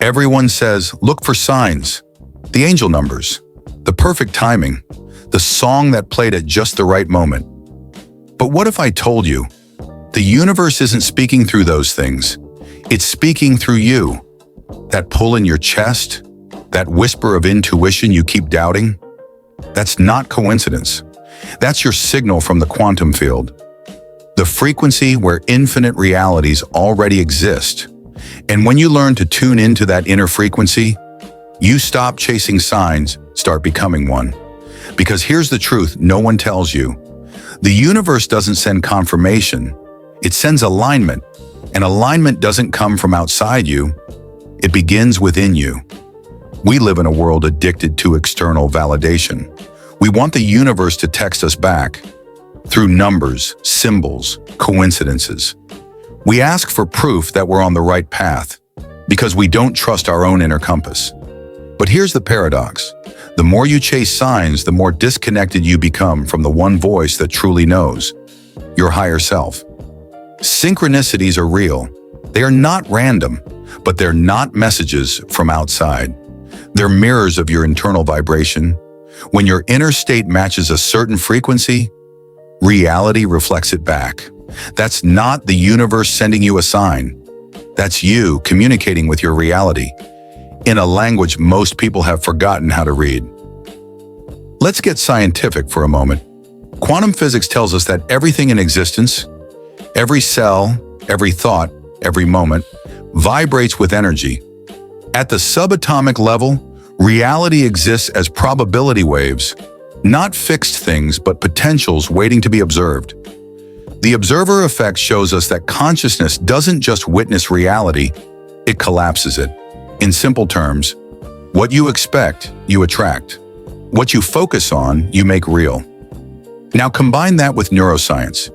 Everyone says, look for signs, the angel numbers, the perfect timing, the song that played at just the right moment. But what if I told you, the universe isn't speaking through those things, it's speaking through you? That pull in your chest, that whisper of intuition you keep doubting, that's not coincidence. That's your signal from the quantum field, the frequency where infinite realities already exist. And when you learn to tune into that inner frequency, you stop chasing signs, start becoming one. Because here's the truth no one tells you. The universe doesn't send confirmation, it sends alignment. And alignment doesn't come from outside you, it begins within you. We live in a world addicted to external validation. We want the universe to text us back through numbers, symbols, coincidences. We ask for proof that we're on the right path because we don't trust our own inner compass. But here's the paradox. The more you chase signs, the more disconnected you become from the one voice that truly knows, your higher self. Synchronicities are real. They are not random, but they're not messages from outside. They're mirrors of your internal vibration. When your inner state matches a certain frequency, reality reflects it back. That's not the universe sending you a sign. That's you communicating with your reality in a language most people have forgotten how to read. Let's get scientific for a moment. Quantum physics tells us that everything in existence, every cell, every thought, every moment, vibrates with energy. At the subatomic level, reality exists as probability waves, not fixed things but potentials waiting to be observed. The observer effect shows us that consciousness doesn't just witness reality, it collapses it. In simple terms, what you expect, you attract. What you focus on, you make real. Now combine that with neuroscience.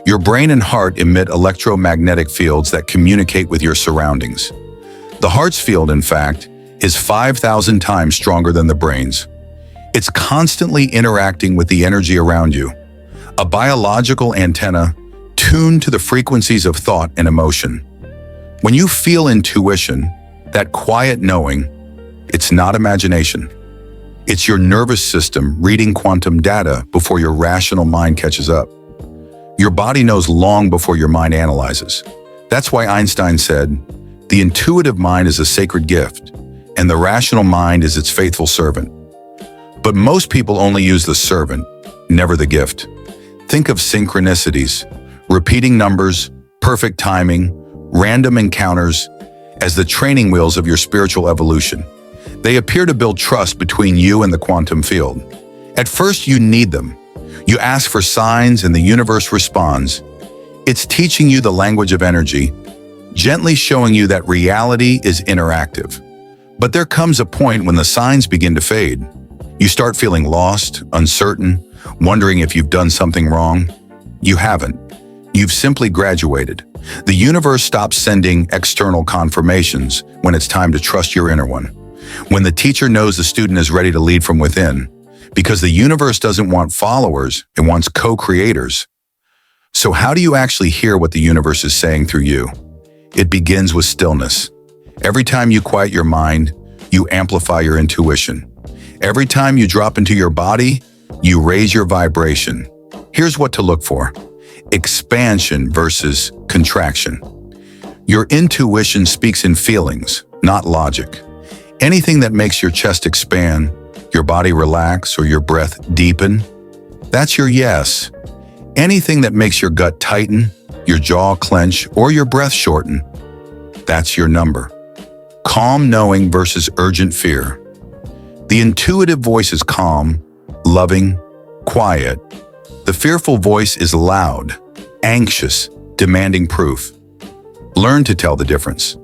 Your brain and heart emit electromagnetic fields that communicate with your surroundings. The heart's field, in fact, is 5,000 times stronger than the brain's. It's constantly interacting with the energy around you. A biological antenna tuned to the frequencies of thought and emotion. When you feel intuition, that quiet knowing, it's not imagination. It's your nervous system reading quantum data before your rational mind catches up. Your body knows long before your mind analyzes. That's why Einstein said, the intuitive mind is a sacred gift, and the rational mind is its faithful servant. But most people only use the servant, never the gift. Think of synchronicities, repeating numbers, perfect timing, random encounters, as the training wheels of your spiritual evolution. They appear to build trust between you and the quantum field. At first, you need them. You ask for signs and the universe responds. It's teaching you the language of energy, gently showing you that reality is interactive. But there comes a point when the signs begin to fade. You start feeling lost, uncertain, wondering if you've done something wrong. You haven't. You've simply graduated. The universe stops sending external confirmations when it's time to trust your inner one. When the teacher knows the student is ready to lead from within, because the universe doesn't want followers, it wants co-creators. So how do you actually hear what the universe is saying through you? It begins with stillness. Every time you quiet your mind, you amplify your intuition. Every time you drop into your body, you raise your vibration. Here's what to look for. Expansion versus contraction. Your intuition speaks in feelings, not logic. Anything that makes your chest expand, your body relax, or your breath deepen, that's your yes. Anything that makes your gut tighten, your jaw clench, or your breath shorten, that's your number. Calm knowing versus urgent fear. The intuitive voice is calm, loving, quiet. The fearful voice is loud, anxious, demanding proof. Learn to tell the difference.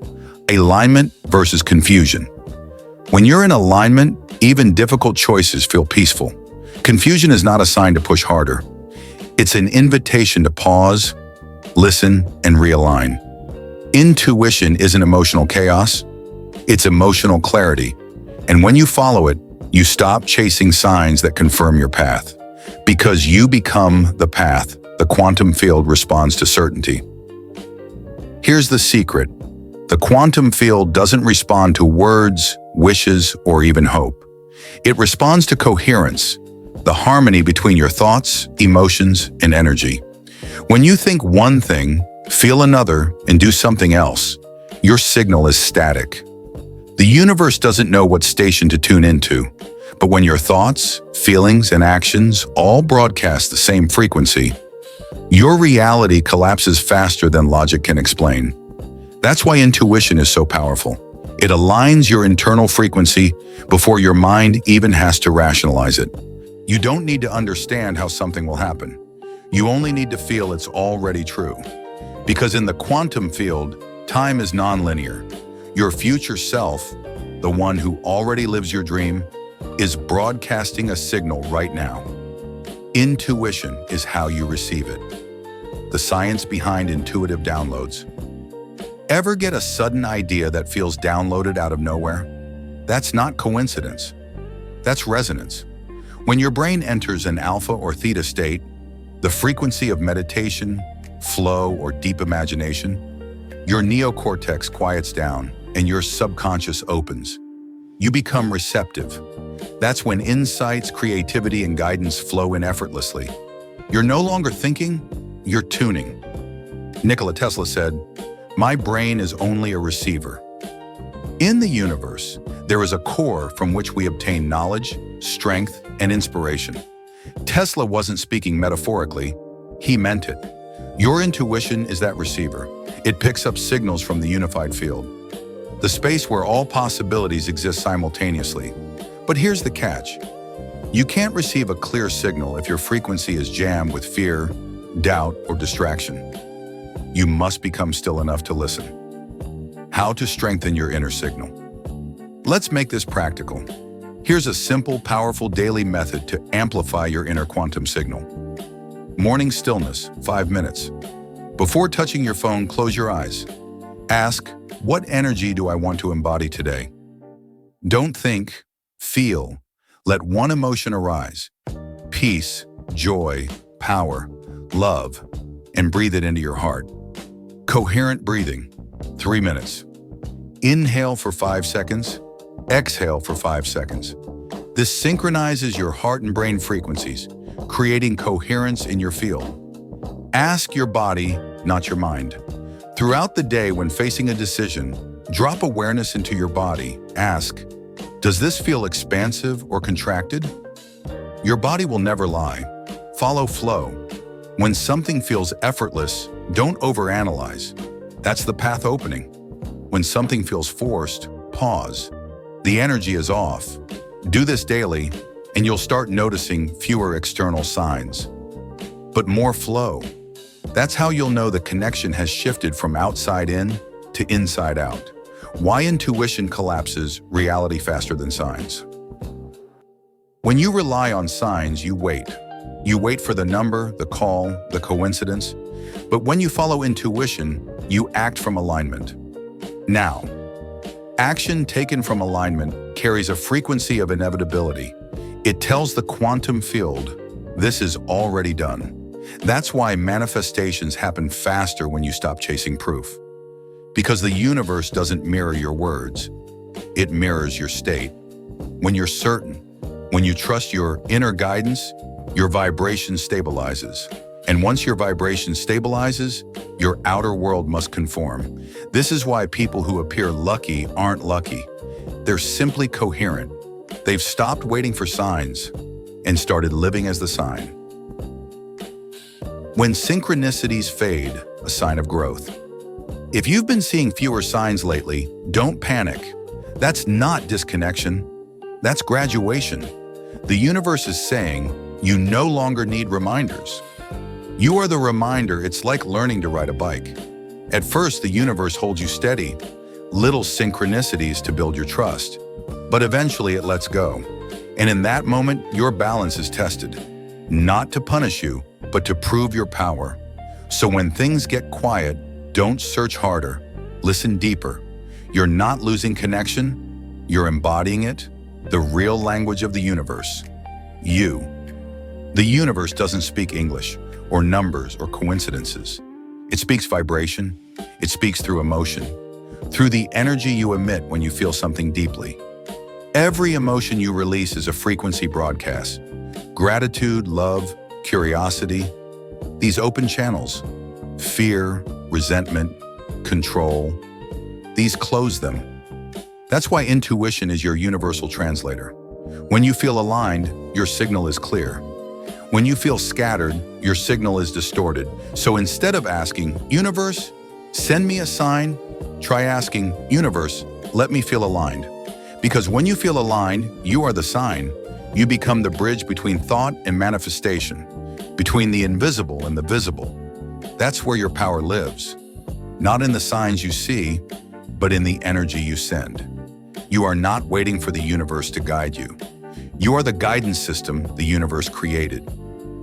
Alignment versus confusion. When you're in alignment, even difficult choices feel peaceful. Confusion is not a sign to push harder. It's an invitation to pause, listen, and realign. Intuition isn't emotional chaos, it's emotional clarity. And when you follow it, you stop chasing signs that confirm your path. Because you become the path, the quantum field responds to certainty. Here's the secret. The quantum field doesn't respond to words, wishes, or even hope. It responds to coherence, the harmony between your thoughts, emotions, and energy. When you think one thing, feel another, and do something else, your signal is static. The universe doesn't know what station to tune into, but when your thoughts, feelings, and actions all broadcast the same frequency, your reality collapses faster than logic can explain. That's why intuition is so powerful. It aligns your internal frequency before your mind even has to rationalize it. You don't need to understand how something will happen. You only need to feel it's already true. Because in the quantum field, time is nonlinear. Your future self, the one who already lives your dream, is broadcasting a signal right now. Intuition is how you receive it. The science behind intuitive downloads. Ever get a sudden idea that feels downloaded out of nowhere? That's not coincidence. That's resonance. When your brain enters an alpha or theta state, the frequency of meditation, flow, or deep imagination, your neocortex quiets down and your subconscious opens. You become receptive. That's when insights, creativity, and guidance flow in effortlessly. You're no longer thinking, you're tuning. Nikola Tesla said, "My brain is only a receiver." In the universe, there is a core from which we obtain knowledge, strength, and inspiration. Tesla wasn't speaking metaphorically, he meant it. Your intuition is that receiver. It picks up signals from the unified field, the space where all possibilities exist simultaneously. But here's the catch. You can't receive a clear signal if your frequency is jammed with fear, doubt, or distraction. You must become still enough to listen. How to strengthen your inner signal. Let's make this practical. Here's a simple, powerful daily method to amplify your inner quantum signal. Morning stillness, 5 minutes. Before touching your phone, close your eyes. Ask, what energy do I want to embody today? Don't think, feel. Let one emotion arise. Peace, joy, power, love, and breathe it into your heart. Coherent breathing, 3 minutes. Inhale for 5 seconds. Exhale for 5 seconds. This synchronizes your heart and brain frequencies, creating coherence in your field. Ask your body, not your mind. Throughout the day, when facing a decision, drop awareness into your body. Ask, does this feel expansive or contracted? Your body will never lie. Follow flow. When something feels effortless, don't overanalyze. That's the path opening. When something feels forced, pause. The energy is off. Do this daily, and you'll start noticing fewer external signs, but more flow. That's how you'll know the connection has shifted from outside in to inside out. Why intuition collapses reality faster than signs. When you rely on signs, you wait. You wait for the number, the call, the coincidence. But when you follow intuition, you act from alignment. Now, action taken from alignment carries a frequency of inevitability. It tells the quantum field, this is already done. That's why manifestations happen faster when you stop chasing proof. Because the universe doesn't mirror your words, it mirrors your state. When you're certain, when you trust your inner guidance, your vibration stabilizes. And once your vibration stabilizes, your outer world must conform. This is why people who appear lucky aren't lucky. They're simply coherent. They've stopped waiting for signs and started living as the sign. When synchronicities fade, a sign of growth. If you've been seeing fewer signs lately, don't panic. That's not disconnection. That's graduation. The universe is saying, you no longer need reminders. You are the reminder. It's like learning to ride a bike. At first, the universe holds you steady, little synchronicities to build your trust. But eventually it lets go. And in that moment, your balance is tested. Not to punish you, but to prove your power. So when things get quiet, don't search harder. Listen deeper. You're not losing connection. You're embodying it, the real language of the universe. You. The universe doesn't speak English, or numbers, or coincidences. It speaks vibration. It speaks through emotion. through the energy you emit when you feel something deeply. Every emotion you release is a frequency broadcast. Gratitude, love, curiosity, these open channels. Fear, resentment, control, these close them. That's why intuition is your universal translator. When you feel aligned, your signal is clear. When you feel scattered, your signal is distorted. So instead of asking, "Universe, send me a sign," try asking, "Universe, let me feel aligned." Because when you feel aligned, you are the sign. You become the bridge between thought and manifestation, between the invisible and the visible. That's where your power lives. Not in the signs you see, but in the energy you send. You are not waiting for the universe to guide you. You are the guidance system the universe created.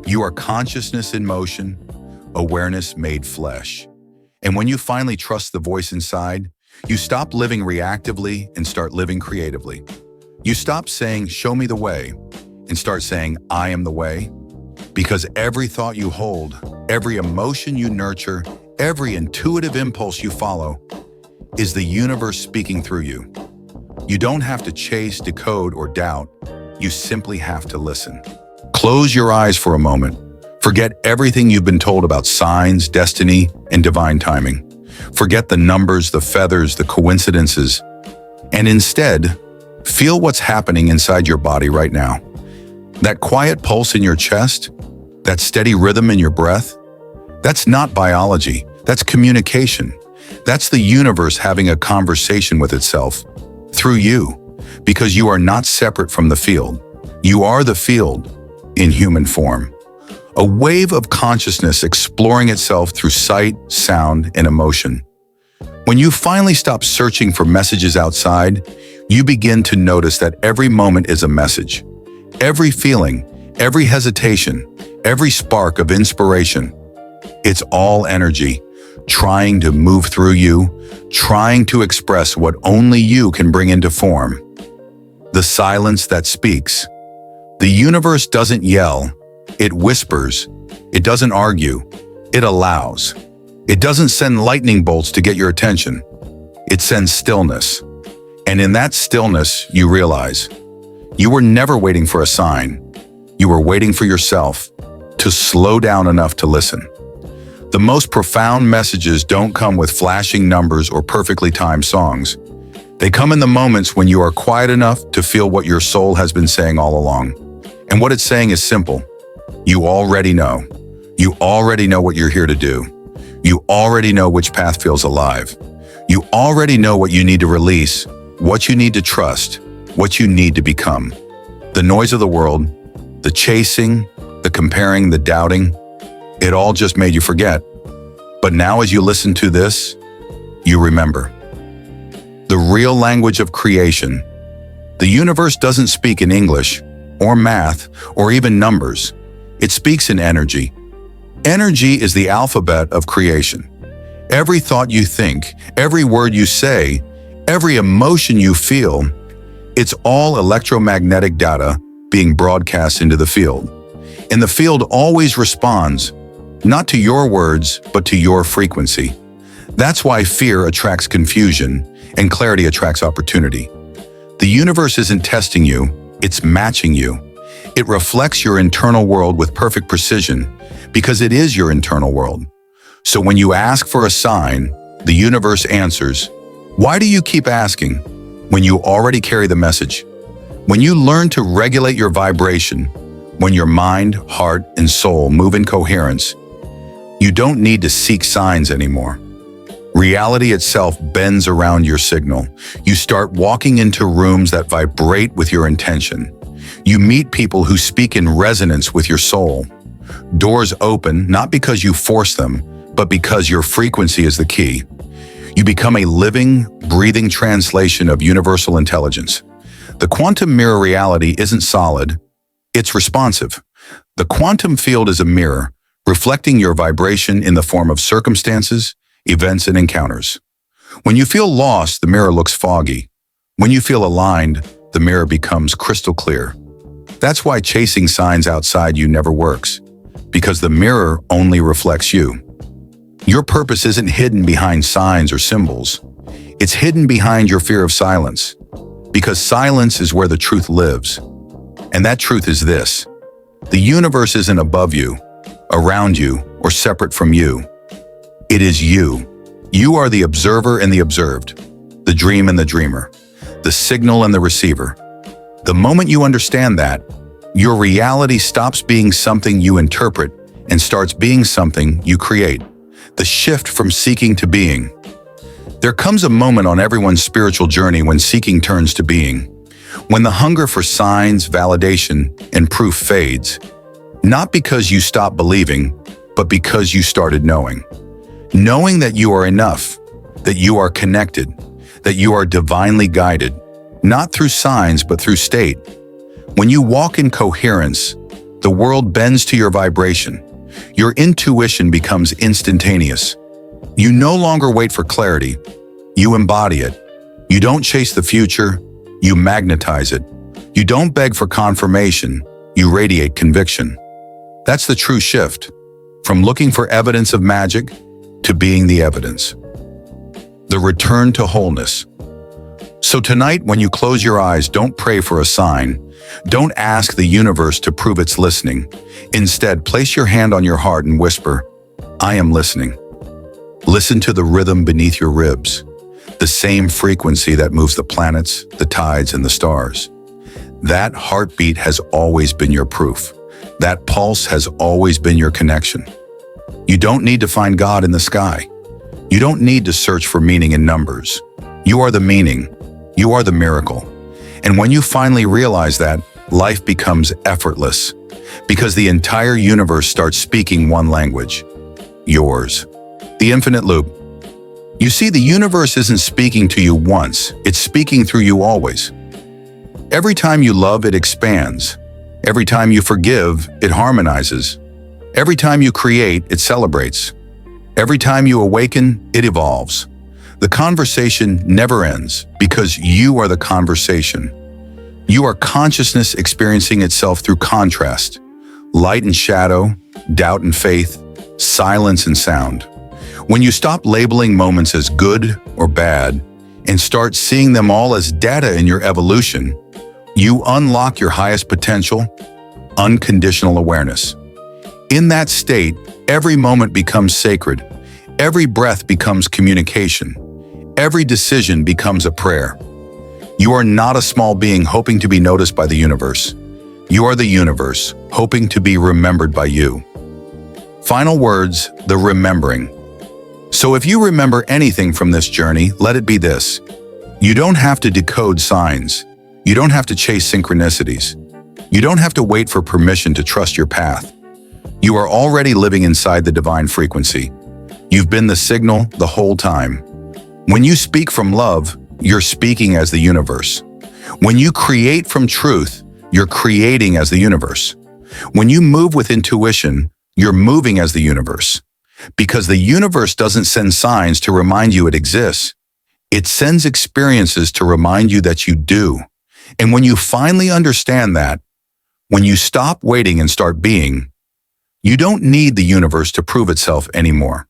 You are consciousness in motion, awareness made flesh. And when you finally trust the voice inside, you stop living reactively and start living creatively. You stop saying, "Show me the way," and start saying, "I am the way." Because every thought you hold, every emotion you nurture, every intuitive impulse you follow is the universe speaking through you. You don't have to chase, decode, or doubt. You simply have to listen. Close your eyes for a moment. Forget everything you've been told about signs, destiny, and divine timing. Forget the numbers, the feathers, the coincidences, and instead, feel what's happening inside your body right now. That quiet pulse in your chest, that steady rhythm in your breath, that's not biology, that's communication. That's the universe having a conversation with itself through you, because you are not separate from the field. You are the field in human form. A wave of consciousness exploring itself through sight, sound, and emotion. When you finally stop searching for messages outside, you begin to notice that every moment is a message. Every feeling, every hesitation, every spark of inspiration. It's all energy, trying to move through you, trying to express what only you can bring into form. The silence that speaks. The universe doesn't yell. It whispers. It doesn't argue. It allows. It doesn't send lightning bolts to get your attention. It sends stillness. And in that stillness, you realize you were never waiting for a sign. You were waiting for yourself to slow down enough to listen. The most profound messages don't come with flashing numbers or perfectly timed songs. They come in the moments when you are quiet enough to feel what your soul has been saying all along. And what it's saying is simple. You already know. You already know what you're here to do. You already know which path feels alive. You already know what you need to release, what you need to trust, what you need to become. The noise of the world, the chasing, the comparing, the doubting, it all just made you forget. But now as you listen to this, you remember. The real language of creation. The universe doesn't speak in English, or math, or even numbers. It speaks in energy. Energy is the alphabet of creation. Every thought you think, every word you say, every emotion you feel, it's all electromagnetic data being broadcast into the field. And the field always responds, not to your words, but to your frequency. That's why fear attracts confusion and clarity attracts opportunity. The universe isn't testing you, it's matching you. It reflects your internal world with perfect precision because it is your internal world. So when you ask for a sign, the universe answers. Why do you keep asking when you already carry the message? When you learn to regulate your vibration, when your mind, heart, and soul move in coherence, you don't need to seek signs anymore. Reality itself bends around your signal. You start walking into rooms that vibrate with your intention. You meet people who speak in resonance with your soul. Doors open not because you force them, but because your frequency is the key. You become a living, breathing translation of universal intelligence. The quantum mirror reality isn't solid, it's responsive. The quantum field is a mirror, reflecting your vibration in the form of circumstances, events, and encounters. When you feel lost, the mirror looks foggy. When you feel aligned, the mirror becomes crystal clear. That's why chasing signs outside you never works, because the mirror only reflects you. Your purpose isn't hidden behind signs or symbols. It's hidden behind your fear of silence, because silence is where the truth lives. And that truth is this: the universe isn't above you, around you, or separate from you. It is you. You are the observer and the observed, the dream and the dreamer, the signal and the receiver. The moment you understand that, your reality stops being something you interpret and starts being something you create. The shift from seeking to being. There comes a moment on everyone's spiritual journey when seeking turns to being, when the hunger for signs, validation, and proof fades, not because you stopped believing, but because you started knowing. Knowing that you are enough, that you are connected, that you are divinely guided, not through signs but through state. When you walk in coherence, the world bends to your vibration. Your intuition becomes instantaneous. You no longer wait for clarity. You embody it. You don't chase the future. You magnetize it. You don't beg for confirmation. You radiate conviction. That's the true shift, from looking for evidence of magic to being the evidence. The return to wholeness. So tonight, when you close your eyes, don't pray for a sign. Don't ask the universe to prove it's listening. Instead, place your hand on your heart and whisper, "I am listening." Listen to the rhythm beneath your ribs, the same frequency that moves the planets, the tides, and the stars. That heartbeat has always been your proof. That pulse has always been your connection. You don't need to find God in the sky. You don't need to search for meaning in numbers. You are the meaning. You are the miracle. And when you finally realize that, life becomes effortless, because the entire universe starts speaking one language: yours. The infinite loop. You see, the universe isn't speaking to you once, it's speaking through you always. Every time you love, it expands. Every time you forgive, it harmonizes. Every time you create, it celebrates. Every time you awaken, it evolves. The conversation never ends, because you are the conversation. You are consciousness experiencing itself through contrast, light and shadow, doubt and faith, silence and sound. When you stop labeling moments as good or bad and start seeing them all as data in your evolution, you unlock your highest potential, unconditional awareness. In that state, every moment becomes sacred. Every breath becomes communication. Every decision becomes a prayer. You are not a small being hoping to be noticed by the universe. You are the universe, hoping to be remembered by you. Final words, the remembering. So if you remember anything from this journey, let it be this: you don't have to decode signs. You don't have to chase synchronicities. You don't have to wait for permission to trust your path. You are already living inside the divine frequency. You've been the signal the whole time. When you speak from love, you're speaking as the universe. When you create from truth, you're creating as the universe. When you move with intuition, you're moving as the universe. Because the universe doesn't send signs to remind you it exists. It sends experiences to remind you that you do. And when you finally understand that, when you stop waiting and start being, you don't need the universe to prove itself anymore.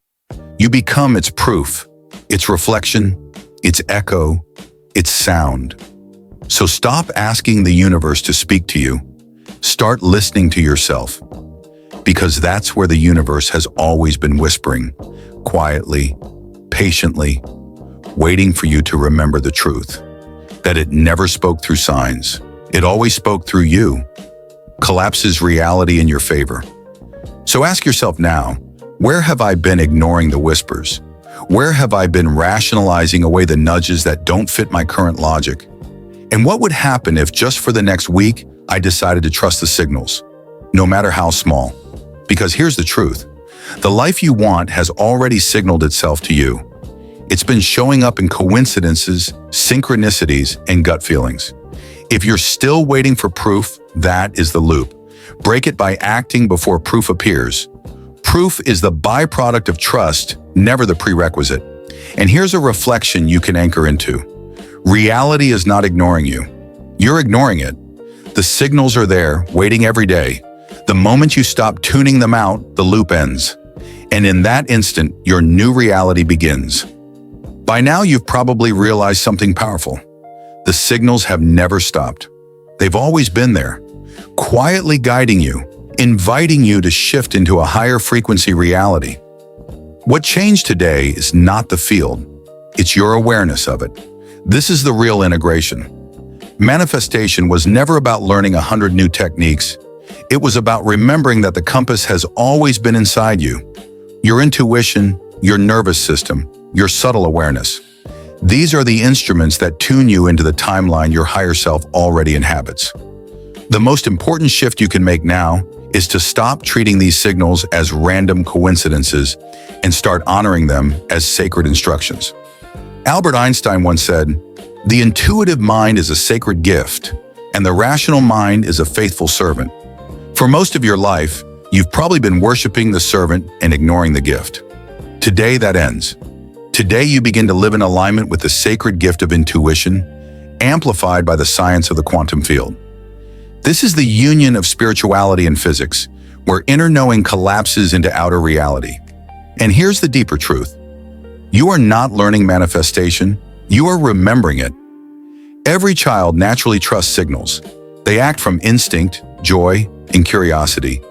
You become its proof, its reflection, its echo, its sound. So stop asking the universe to speak to you. Start listening to yourself. Because that's where the universe has always been whispering, quietly, patiently, waiting for you to remember the truth. That it never spoke through signs. It always spoke through you. Collapses reality in your favor. So ask yourself now, where have I been ignoring the whispers? Where have I been rationalizing away the nudges that don't fit my current logic? And what would happen if just for the next week, I decided to trust the signals, no matter how small? Because here's the truth. The life you want has already signaled itself to you. It's been showing up in coincidences, synchronicities, and gut feelings. If you're still waiting for proof, that is the loop. Break it by acting before proof appears. Proof is the byproduct of trust, never the prerequisite. And here's a reflection you can anchor into. Reality is not ignoring you. You're ignoring it. The signals are there, waiting every day. The moment you stop tuning them out, the loop ends. And in that instant, your new reality begins. By now, you've probably realized something powerful. The signals have never stopped. They've always been there, quietly guiding you, inviting you to shift into a higher frequency reality. What changed today is not the field, it's your awareness of it. This is the real integration. Manifestation was never about learning 100 new techniques. It was about remembering that the compass has always been inside you. Your intuition, your nervous system, your subtle awareness. These are the instruments that tune you into the timeline your higher self already inhabits. The most important shift you can make now is to stop treating these signals as random coincidences and start honoring them as sacred instructions. Albert Einstein once said, "The intuitive mind is a sacred gift, and the rational mind is a faithful servant." For most of your life, you've probably been worshiping the servant and ignoring the gift. Today, that ends. Today, you begin to live in alignment with the sacred gift of intuition, amplified by the science of the quantum field. This is the union of spirituality and physics, where inner knowing collapses into outer reality. And here's the deeper truth. You are not learning manifestation, you are remembering it. Every child naturally trusts signals. They act from instinct, joy, and curiosity.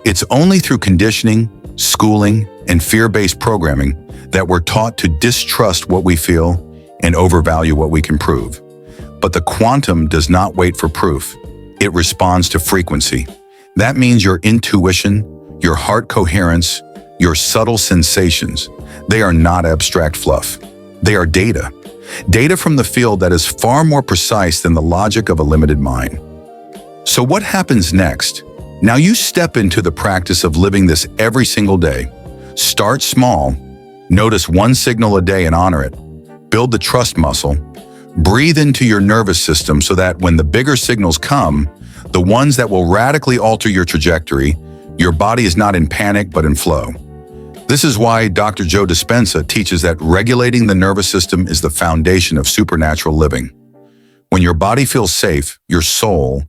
It's only through conditioning, schooling, and fear-based programming that we're taught to distrust what we feel and overvalue what we can prove. But the quantum does not wait for proof. It responds to frequency. That means your intuition, your heart coherence, your subtle sensations, they are not abstract fluff. They are data. Data from the field that is far more precise than the logic of a limited mind. So what happens next? Now you step into the practice of living this every single day. Start small. Notice one signal a day and honor it. Build the trust muscle. Breathe into your nervous system so that when the bigger signals come, the ones that will radically alter your trajectory, your body is not in panic but in flow. This is why Dr. Joe Dispenza teaches that regulating the nervous system is the foundation of supernatural living. When your body feels safe, your soul,